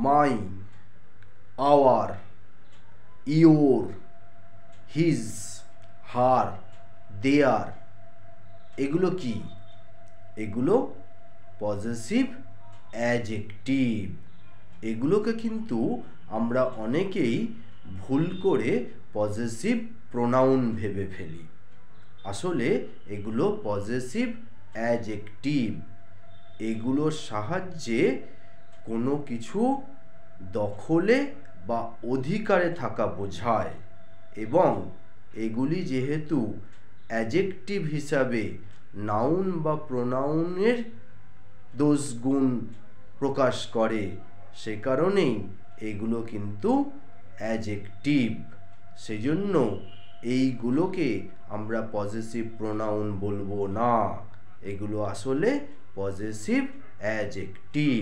Mine, hour, your, his, হার, দেয়ার, এগুলো কি? এগুলো পজেসিভ অ্যাডজেক্টিভ। এগুলোকে কিন্তু আমরা অনেকেই ভুল করে পজেসিভ প্রোনাউন ভেবে ফেলি। আসলে এগুলো পজেসিভ অ্যাডজেক্টিভ। এগুলোর সাহায্যে কোনো কিছু দখলে বা অধিকারে থাকা বোঝায়, এবং এগুলি যেহেতু অ্যাডজেক্টিভ হিসাবে নাউন বা প্রোনাউনের দোষ গুণ প্রকাশ করে, সে কারণেই এগুলো কিন্তু অ্যাডজেক্টিভ। সেজন্য এইগুলোকে আমরা পজেসিভ প্রোনাউন বলবো না, এগুলো আসলে পজেসিভ অ্যাডজেক্টিভ।